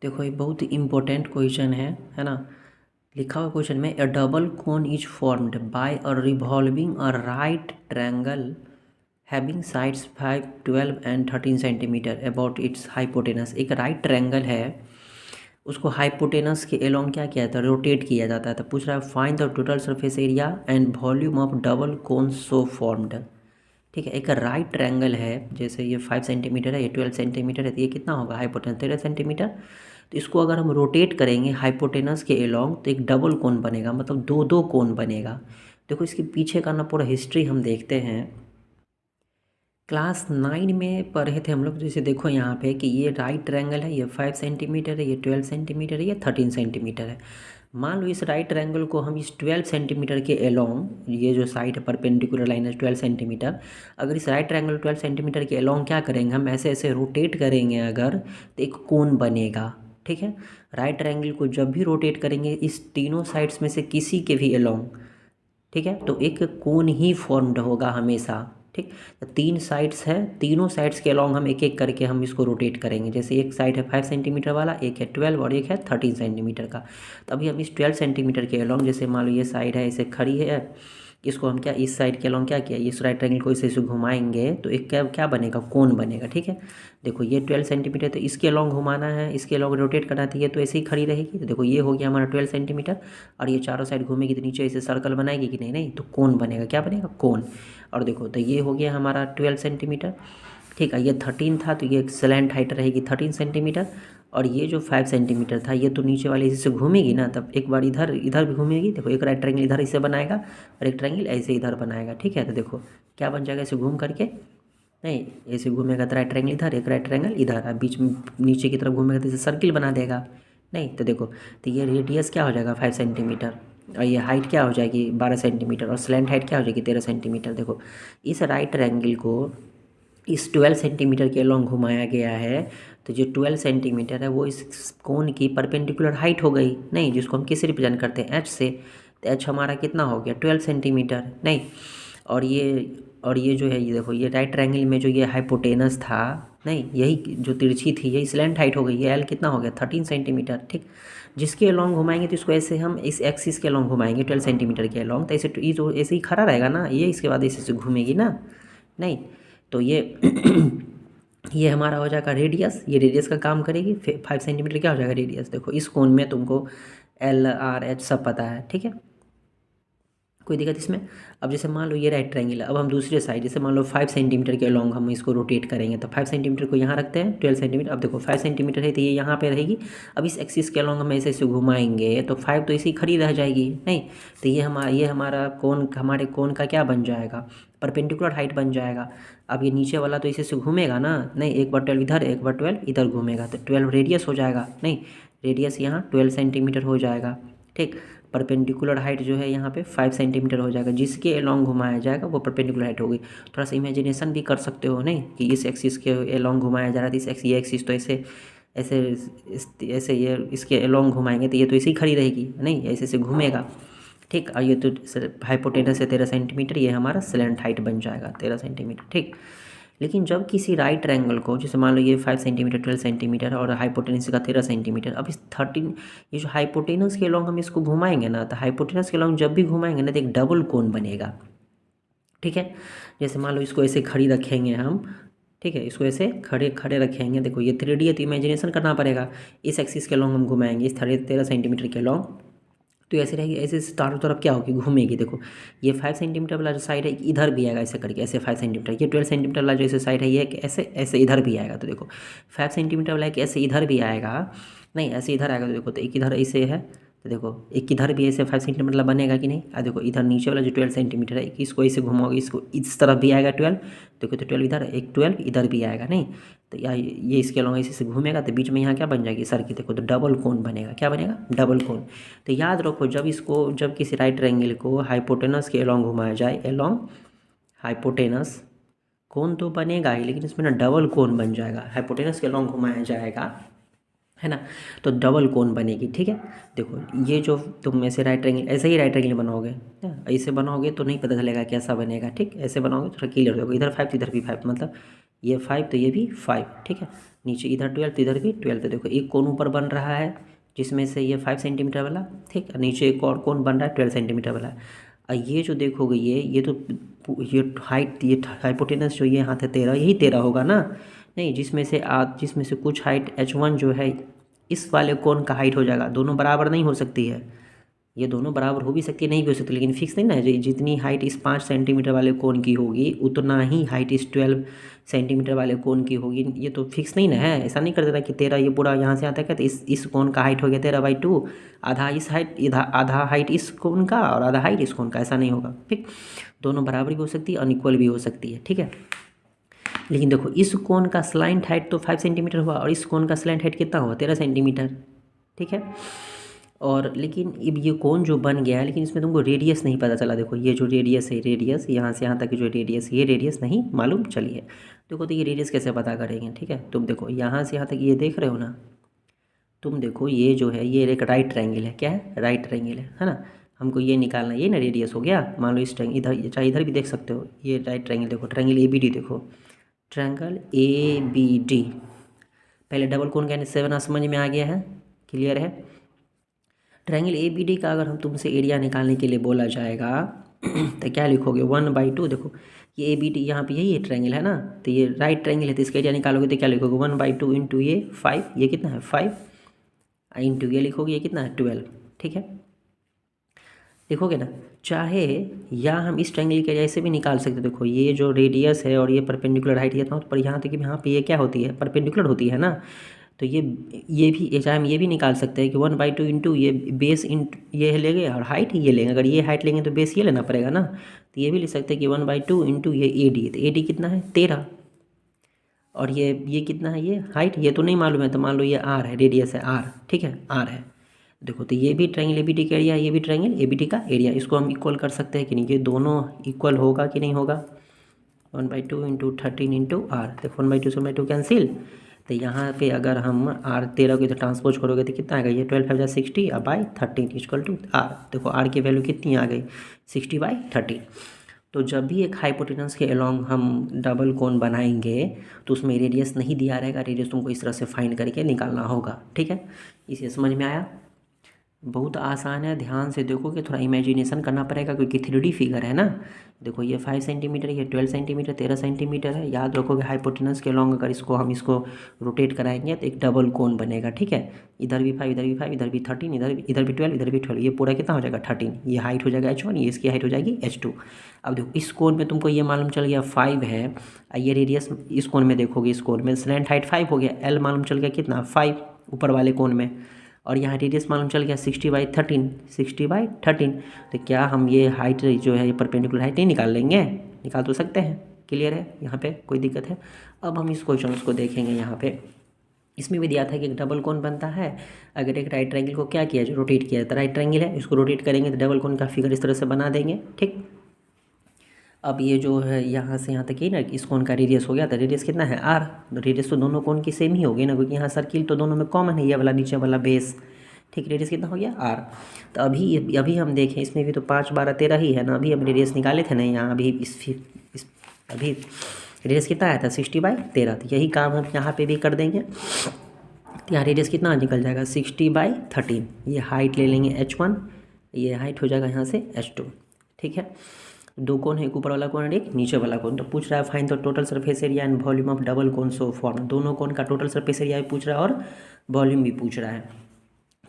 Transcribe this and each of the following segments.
देखो ये बहुत इम्पोर्टेंट क्वेश्चन है ना। लिखा हुआ क्वेश्चन में, अ double cone is formed by a revolving a right triangle having sides 5, 12 and 13 centimetre about it's hypotenuse. एक राइट ट्रायंगल है, उसको हाइपोटेनस के एलोंग क्या किया जाता है, रोटेट किया जाता है। तो पूछ रहा है find the total surface area and volume of double cone so formed. ठीक है, एक राइट ट्रायंगल है, जैसे ये 5 सेंटीमीटर है, ये 12 सेंटीमीटर है, तो ये कितना होगा हाइपोटेनस 13 सेंटीमीटर। तो इसको अगर हम रोटेट करेंगे हाइपोटेनस के एलोंग तो एक डबल कोन बनेगा, मतलब दो दो कोन बनेगा। देखो इसके पीछे का ना पूरा हिस्ट्री हम देखते हैं। क्लास 9 में पढ़े थे हम लोग। जैसे देखो यहाँ पे कि ये राइट ट्रायंगल है, ये 5 सेंटीमीटर है, ये 12 सेंटीमीटर है, ये 13 सेंटीमीटर है। मान लो इस राइट ट्रायंगल को हम इस 12 सेंटीमीटर के एलोंग, ये जो साइड है परपेंडिकुलर लाइन है 12 सेंटीमीटर, अगर इस राइट ट्रायंगल 12 सेंटीमीटर के एलोंग क्या करेंगे हम, ऐसे ऐसे रोटेट करेंगे अगर, तो एक कोन बनेगा। ठीक है, राइट ट्रायंगल को जब भी रोटेट करेंगे इस तीनों साइड्स में से किसी के भी एलोंग, ठीक है, तो एक कोन ही फॉर्म्ड होगा हमेशा। ठीक, तो 3 साइड्स है, तीनों साइड्स के अलॉन्ग हम एक एक करके हम इसको रोटेट करेंगे। जैसे एक साइड है 5 सेंटीमीटर वाला, एक है 12 और एक है 13 सेंटीमीटर का। तो अभी हम इस 12 सेंटीमीटर के अलॉन्ग, जैसे मान लो ये साइड है ऐसे खड़ी है, इसको हम क्या इस साइड के अलॉन्ग क्या किया, इस राइट ट्रायंगल को इसे घुमाएंगे तो एक क्या क्या बनेगा, कोन बनेगा। ठीक है, देखो ये 12 सेंटीमीटर, तो इसके अलॉन्ग घुमाना है, इसके अलॉन्ग रोटेट करना है, तो ये तो ऐसे ही खड़ी रहेगी। तो देखो ये हो गया हमारा 12 सेंटीमीटर, और ये चारों साइड घूमेगी तो नीचे ऐसे सर्कल बनाएगी कि नहीं, नहीं तो कोन बनेगा। क्या बनेगा, कोन। और देखो तो ये हो गया हमारा 12 सेंटीमीटर। ठीक है, ये 13 था तो ये स्लैंट हाइट रहेगी 13 सेंटीमीटर। और ये जो 5 सेंटीमीटर था ये तो नीचे वाले इसी से घूमेगी ना, तब एक बार इधर इधर भी घूमेगी। देखो एक राइट ट्रायंगल इधर इसे बनाएगा और एक ट्रायंगल ऐसे इधर बनाएगा। ठीक है, तो देखो क्या बन जाएगा, ऐसे घूम करके, नहीं ऐसे घूमेगा तो राइट ट्रायंगल इधर, एक राइट ट्रायंगल इधर, और बीच में नीचे की तरफ घूमेगा तो इसे सर्किल बना देगा। नहीं तो देखो, तो ये रेडियस क्या हो जाएगा 5 सेंटीमीटर, और ये हाइट क्या हो जाएगी 12 सेंटीमीटर, और स्लैंट हाइट क्या हो जाएगी 13 सेंटीमीटर। देखो इस राइट ट्रायंगल को इस 12 सेंटीमीटर के लॉन्ग घुमाया गया है, तो जो 12 सेंटीमीटर है वो इस कोन की परपेंडिकुलर हाइट हो गई, नहीं जिसको हम किससे रिप्रेजेंट करते हैं, एच से। तो एच हमारा कितना हो गया 12 सेंटीमीटर, नहीं। और ये जो है, ये देखो ये राइट ट्रायंगल में जो ये हाइपोटेनस था, नहीं यही जो तिरछी थी यही स्लैंट हाइट हो गई, ये एल कितना हो गया 13 सेंटीमीटर। ठीक, जिसके लॉन्ग घुमाएंगे तो इसको ऐसे हम इस एक्सिस के लॉन्ग घुमाएंगे 12 सेंटीमीटर के लॉन्ग, तो ऐसे ये जो ऐसे ही खड़ा रहेगा ना, ये इसके बाद ऐसे घूमेगी ना, नहीं तो ये ये हमारा हो जाएगा रेडियस, ये रेडियस का काम करेगी। 5 सेंटीमीटर क्या हो जाएगा रेडियस। देखो इस कोण में तुमको एल आर एच सब पता है। ठीक है, कोई दिक्कत इसमें। अब जैसे मान लो ये राइट ट्रायंगल है, अब हम दूसरे साइड जैसे मान लो 5 सेंटीमीटर के अलॉन्ग हम इसको रोटेट करेंगे, तो 5 सेंटीमीटर को यहाँ रखते हैं, 12 सेंटीमीटर। अब देखो 5 सेंटीमीटर है तो ये यहाँ पे रहेगी। अब इस एक्सिस के अलॉन्ग हम ऐसे ऐसे घुमाएंगे तो 5 तो इसी खड़ी रह जाएगी, नहीं तो ये हमारा कोण, हमारे कोण का क्या बन जाएगा, परपेंडिकुलर हाइट बन जाएगा। अब ये नीचे वाला तो इसे से घूमेगा ना, नहीं एक बार 12 इधर एक बार 12 इधर घूमेगा, तो 12 रेडियस हो जाएगा, नहीं रेडियस यहाँ 12 सेंटीमीटर हो जाएगा। ठीक, परपेंडिकुलर हाइट जो है यहाँ पे 5 सेंटीमीटर हो जाएगा, जिसके एलोंग घुमाया जाएगा वो परपेंडिकुलर हाइट होगी। थोड़ा सा इमेजिनेशन भी कर सकते हो, नहीं कि इस एक्सिस के एलोंग घुमाया जा रहा है, इस एक्सिस ये एक्सिस तो ऐसे ऐसे ऐसे ये इसके एलोंग घुमाएंगे तो ये तो ऐसे ही खड़ी रहेगी, नहीं ऐसे ऐसे घूमेगा। ठीक, और ये तो हाइपोटेनस है 13 सेंटीमीटर, ये हमारा स्लैंट हाइट बन जाएगा 13 सेंटीमीटर। ठीक, लेकिन जब किसी राइट ट्रायंगल को, जैसे मान लो ये 5 सेंटीमीटर 12 सेंटीमीटर और हाइपोटेनस का 13 सेंटीमीटर, अब इस 13, ये जो हाइपोटेनस के लॉन्ग हम इसको घुमाएंगे ना, तो हाइपोटेनस के लॉन्ग जब भी घुमाएंगे ना तो एक डबल कोन बनेगा। ठीक है, जैसे मान लो इसको ऐसे खड़ी रखेंगे हम, ठीक है इसको ऐसे खड़े खड़े रखेंगे। देखो ये 3D है तो इमेजिनेशन करना पड़ेगा। इस एक्सिस के लॉन्ग हम घुमाएंगे इस 13 सेंटीमीटर के लॉन्ग, तो ऐसे रहेगी, ऐसे चारों तरफ क्या होगी घूमेगी। देखो ये 5 सेंटीमीटर वाला जो साइड है इधर भी आएगा ऐसे करके, ऐसे 5 सेंटीमीटर, ये 12 सेंटीमीटर वाला जो ऐसे साइड है ये ऐसे ऐसे इधर भी आएगा। तो देखो 5 सेंटीमीटर वाला एक ऐसे इधर भी आएगा, नहीं ऐसे इधर आएगा। तो देखो तो एक इधर ऐसे है, तो देखो एक इधर भी ऐसे 5 सेंटीमीटर वाला बनेगा कि नहीं। देखो इधर नीचे वाला जो 12 सेंटीमीटर है इसको ऐसे घुमाओगे, इसको इस तरफ भी आएगा 12, देखो तो 12 इधर, एक 12 इधर भी आएगा, नहीं तो ये इसके अलॉन्ग ऐसे से घूमेगा तो बीच में यहाँ क्या बन जाएगी सर्किल। देखो तो डबल कोन बनेगा, क्या बनेगा डबल कोन। तो याद रखो जब किसी राइट ट्रायंगल को हाइपोटेनस के अलॉन्ग घुमाया जाए, अलॉन्ग हाइपोटेनस, कोन तो बनेगा ही लेकिन इसमें ना डबल कोन बन जाएगा। हाइपोटेनस के अलॉन्ग घुमाया जाएगा है ना, तो डबल कोन बनेगी। ठीक है, देखो ये जो तुम ऐसे राइट ट्रायंगल, ऐसे ही राइट ट्रायंगल बनाओगे ऐसे बनाओगे तो नहीं पता चलेगा कैसा बनेगा। ठीक, ऐसे बनाओगे थोड़ा क्लियर होगा, इधर 5 इधर भी 5, मतलब ये 5 तो ये भी 5, ठीक है। नीचे इधर 12 तो इधर भी 12। तो देखो एक कोन ऊपर बन रहा है जिसमें से ये 5 सेंटीमीटर वाला, ठीक है। नीचे एक और कोन बन रहा है 12 सेंटीमीटर वाला। और ये जो देखोगे ये तो ये हाइट, ये हाइपोटेनस जो ये हाथ है 13, यही 13 होगा ना। नहीं, जिसमें से कुछ हाइट H1 जो है इस वाले कोन का हाइट हो जाएगा। दोनों बराबर नहीं हो सकती है, ये दोनों बराबर हो भी सकती है नहीं भी हो सकती, लेकिन फिक्स नहीं ना है। जितनी हाइट इस 5 सेंटीमीटर वाले कोन की होगी उतना ही हाइट इस 12 सेंटीमीटर वाले कोन की होगी। ये तो फिक्स नहीं ना है। ऐसा नहीं कर देता कि 13 ये पूरा यहाँ से आता है तो इस कोन का हाइट हो गया 13/2, आधा इस हाइट, आधा हाइट इस कोन का और आधा हाइट इस कोन का। ऐसा नहीं होगा, ठीक। दोनों बराबर भी हो सकती है, अनइक्वल भी हो सकती है, ठीक है। लेकिन देखो इस कोन का स्लाइंट हाइट तो 5 सेंटीमीटर हुआ और इस कोन का स्लाइंट हाइट कितना हुआ 13 सेंटीमीटर, ठीक है। और लेकिन अब ये कोन जो बन गया है, लेकिन इसमें तुमको रेडियस नहीं पता चला। देखो ये जो रेडियस है, रेडियस यहाँ से यहाँ तक की जो रेडियस, ये रेडियस नहीं मालूम चली है। देखो तो ये रेडियस कैसे पता करेंगे, ठीक है। तुम देखो यहाँ से यहाँ तक ये देख रहे हो ना, तुम देखो ये जो है ये एक राइट ट्रायंगल है। क्या है? राइट ट्रायंगल है ना। हमको ये निकालना है, ये ना रेडियस हो गया। मान लो इस ट्रायंगल इधर, चाहे इधर भी देख सकते हो, ये राइट ट्रायंगल देखो, ट्रायंगल ABD देखो, ट्रायंगल ABD। पहले डबल कोन का 7 समझ में आ गया है, क्लियर है। ट्रायंगल ABD का अगर हम तुमसे एरिया निकालने के लिए बोला जाएगा तो क्या लिखोगे 1/2। देखो ये ABD यहाँ पे यही है ट्रायंगल है ना, तो ये राइट ट्रायंगल है, तो इसका एरिया निकालोगे तो क्या लिखोगे 1/2 इंटू ये 5, ये कितना है 5, इंटू ये लिखोगे ये कितना है 12, ठीक है। लिखोगे ना। चाहे या हम इस ट्रायंगल के एरिया से भी निकाल सकते। देखो ये जो रेडियस है और ये परपेंडिकुलर हाइट ये था, पर यहाँ तक कि यहाँ पे ये क्या होती है परपेंडिकुलर होती है ना। तो ये भी चाहे हम ये भी निकाल सकते हैं कि 1/2 इंटू ये बेस इंटू ये लेंगे और हाइट ये लेंगे। अगर ये हाइट लेंगे तो बेस ये लेना पड़ेगा ना। तो ये भी लिख सकते हैं कि 1/2 इंटू ये AD। तो AD कितना है 13, और ये कितना है ये हाइट, ये तो नहीं मालूम है। तो मान लो ये R है, रेडियस है R, ठीक है R है। देखो तो ये भी ट्रायंगल ABD का एरिया है, ये भी ट्रायंगल ABD का एरिया। इसको हम इक्वल कर सकते हैं कि नहीं, ये दोनों इक्वल होगा कि नहीं होगा। 1/2 इंटू 13 इंटू R। देखो 1/2 से 1/2 कैंसिल। तो यहाँ पे अगर हम R 13 को इधर ट्रांसपोज करोगे तो कितना आएगा, ये 12 × 60 और बाई 13 इक्वल टू R। देखो R की वैल्यू कितनी आ गई 60/13। तो जब भी एक हाइपोटेनस के अलोंग हम डबल कोन बनाएंगे तो उसमें रेडियस नहीं दिया रहेगा। रेडियस तुमको इस तरह से फाइंड करके निकालना होगा, ठीक है। इसे समझ में आया? बहुत आसान है, ध्यान से देखो कि थोड़ा इमेजिनेशन करना पड़ेगा क्योंकि 3D फिगर है ना। देखो ये 5 सेंटीमीटर, ये 12 सेंटीमीटर, 13 सेंटीमीटर है। याद रखोगे हाइपोटेनस के लॉन्ग अगर इसको रोटेट कराएंगे तो एक डबल कोन बनेगा, ठीक है। इधर भी 5, इधर भी 5, इधर भी 13, इधर भी 12, इधर भी 12। ये पूरा कितना हो जाएगा 13। ये हाइट हो जाएगा H1, ये इसकी हाइट हो जाएगी H2। अब देखो इस कोन में तुमको ये मालूम चल गया 5 है, ये रेडियस इस कोन में देखोगे, इस कोन में स्लैंट हाइट 5 हो गया, L मालूम चल गया कितना 5 ऊपर वाले कोन में, और यहाँ रेडियस मालूम चल गया 60/13, 60/13। तो क्या हम ये हाइट जो है ये परपेंडिकुलर हाइट नहीं निकाल लेंगे? निकाल तो सकते हैं, क्लियर है, यहाँ पे कोई दिक्कत है। अब हम इस क्वेश्चन को देखेंगे। यहाँ पे इसमें भी दिया था कि एक डबल कोन बनता है अगर एक राइट ट्रायंगल को क्या किया, जो रोटेट किया तो राइट ट्रायंगल है, इसको रोटेट करेंगे तो डबल कोन का फिगर इस तरह से बना देंगे, ठीक। अब ये जो है यहाँ से यहाँ तक ही ना इस कोन का रेडियस हो गया, तो रेडियस कितना है R। तो रेडियस तो दोनों कोन की सेम ही होगी ना, क्योंकि यहाँ सर्किल तो दोनों में कॉमन है, ये वाला नीचे वाला बेस, ठीक। रेडियस कितना हो गया R। तो अभी हम देखें इसमें भी तो 5, 12, 13 ही है ना। अभी हम रेडियस निकाले थे ना यहाँ, अभी अभी रेडियस कितना आया था 60/13। तो यही काम हम यहाँ पे भी कर देंगे। तो यहाँ रेडियस कितना निकल जाएगा 60/13। ये हाइट ले लेंगे H1, ये हाइट हो जाएगा यहाँ से H2, ठीक है। दो कोन है, एक ऊपर वाला कोन और एक नीचे वाला कोन। तो पूछ रहा है find the total surface area and volume of double cone so form. दोनों कोन का टोटल सरफेस एरिया भी पूछ रहा है और वॉल्यूम भी पूछ रहा है।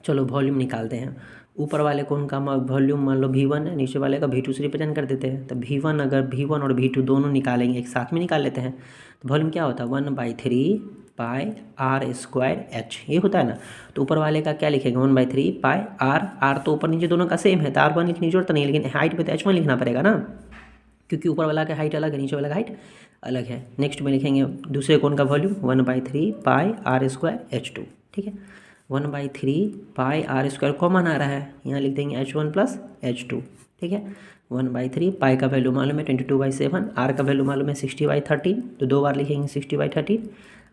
चलो वॉल्यूम निकालते हैं। ऊपर वाले कोन का वॉल्यूम मान लो V1 है, नीचे वाले का V2 से रिप्रेजेंट कर देते हैं। तो V1 अगर V1 और V2 दोनों निकालेंगे, एक साथ में निकाल लेते हैं, तो वॉल्यूम क्या होता है 1/3 पाई R²H, ये होता है ना। तो ऊपर वाले का क्या लिखेंगे 1/3 पाई R तो ऊपर नीचे दोनों का सेम है, तो R1 लिखने की जरूरत नहीं है, लेकिन हाइट पे तो H1 लिखना पड़ेगा ना, क्योंकि ऊपर वाला का हाइट अलग है, नीचे वाला का हाइट अलग है। नेक्स्ट में लिखेंगे दूसरे कोन का वॉल्यूम 1/3 पाई R²H2, ठीक है। 1/3 पाई R² कॉमन आ रहा है, यहाँ लिख देंगे H1 + H2, ठीक है। 1/3 पाई का वैल्यू मालूम है 22/7, R का वैल्यू मालूम है 60/13, तो 2 बार लिखेंगे 60/13।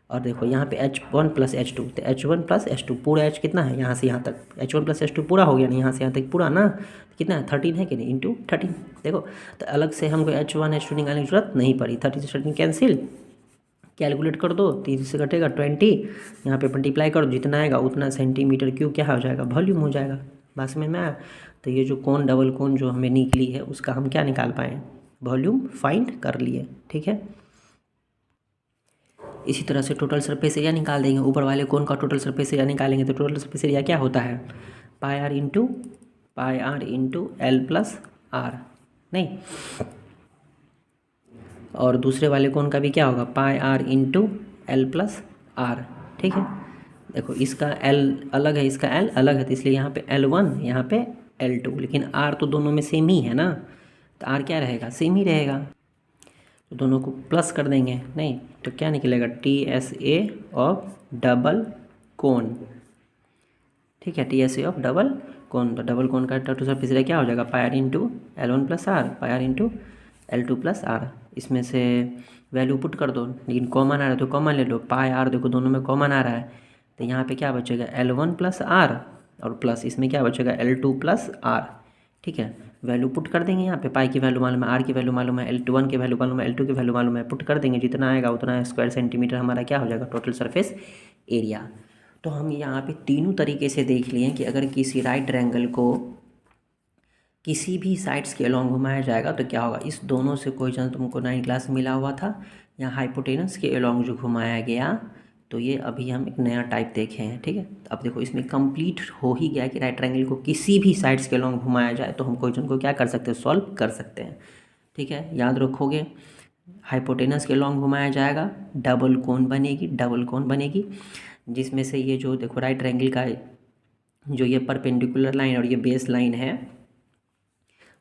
और देखो यहाँ पे H1 + H2, तो H1 + H2 पूरा H कितना है यहाँ से यहाँ तक, H1 + H2 पूरा हो गया ना, यहाँ से यहाँ तक पूरा ना, कितना है 13 है कि नहीं, इंटू 13। देखो तो अलग से हमको H1 H2 निकालने की जरूरत नहीं पड़ी, 13 से 13 कैंसिल, कैलकुलेट कर दो, 30 से कटेगा 20, यहाँ पे मल्टीप्लाई कर दो, जितना आएगा उतना सेंटीमीटर क्यूब क्या हो जाएगा, वॉल्यूम हो जाएगा। बात समझ में आया। तो ये जो कोन डबल कोन जो हमें निकली है उसका हम क्या निकाल पाए, वॉल्यूम फाइंड कर लिए। ठीक है, इसी तरह से टोटल सरफेस एरिया निकाल देंगे। ऊपर वाले कोन का टोटल सरफेस एरिया निकालेंगे तो टोटल सरफेस एरिया क्या होता है, pi r into l plus r, नहीं, और दूसरे वाले कोन का भी क्या होगा, pi r into l plus r. ठीक है, देखो इसका एल अलग है, इसका एल अलग है, तो इसलिए यहाँ पे L1 यहाँ पे L2, लेकिन आर तो दोनों में सेम ही है ना, तो आर क्या रहेगा, सेम ही रहेगा, तो दोनों को प्लस कर देंगे, नहीं तो क्या निकलेगा, TSA ऑफ डबल कोन। ठीक है, TSA ऑफ डबल कोन, तो डबल कोन का टोटल सरफेस एरिया क्या हो जाएगा, pi r into L1 plus r, pi r into L2 plus r. इसमें से वैल्यू पुट कर दो, लेकिन कॉमन आ रहा है तो कॉमन ले लो, पाई आर देखो दोनों में कॉमन आ रहा है, तो यहाँ पे क्या बचेगा, L1 प्लस आर, और प्लस इसमें क्या बचेगा, L2 प्लस आर। ठीक है, वैल्यू पुट कर देंगे, यहाँ पे पाई की वैल्यू मालूम है, आर की वैल्यू मालूम है, L1 की वैल्यू मालूम है, L2 की वैल्यू मालूम है, पुट कर देंगे, जितना आएगा उतना स्क्वायर सेंटीमीटर हमारा क्या हो जाएगा, टोटल सरफेस एरिया। तो हम यहाँ पे तीनों तरीके से देख लिए कि अगर किसी राइट ट्रायंगल को किसी भी साइड्स के अलॉन्ग घुमाया जाएगा तो क्या होगा, इस दोनों से क्वेश्चन तुमको 9 क्लास में मिला हुआ था, यहाँ हाइपोटेनस के अलॉन्ग जो घुमाया गया, तो ये अभी हम एक नया टाइप देखे हैं। ठीक है, तो अब देखो इसमें कंप्लीट हो ही गया कि राइट ट्रायंगल को किसी भी साइड्स के अलॉन्ग घुमाया जाए तो हम क्वेश्चन को क्या कर सकते हैं, सॉल्व कर सकते हैं। ठीक है, याद रखोगे, हाइपोटेनस के अलॉन्ग घुमाया जाएगा, डबल कोन बनेगी, जिसमें से ये जो देखो राइट ट्रायंगल का जो ये परपेंडिकुलर लाइन और ये बेस लाइन है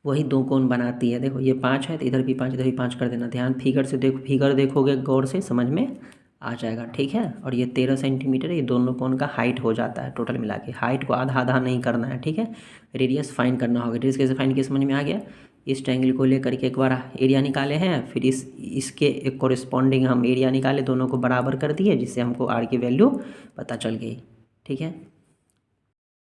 वही दो कोण बनाती है। देखो ये 5 है तो इधर भी 5 इधर भी 5 कर देना, ध्यान फिगर से देखो, फिगर देखोगे गौर से समझ में आ जाएगा। ठीक है, और ये 13 सेंटीमीटर ये दोनों कोण का हाइट हो जाता है टोटल मिला के, हाइट को आधा आधा नहीं करना है। ठीक है, रेडियस फाइंड करना होगा, रेडियस कैसे फाइंड किया समझ में आ गया। इस ट्रायंगल को लेकर के एक बार एरिया निकाले हैं, फिर इसके एक कॉरेस्पॉन्डिंग हम एरिया निकाले, दोनों को बराबर कर दिए, जिससे हमको आर की वैल्यू पता चल गई। ठीक है।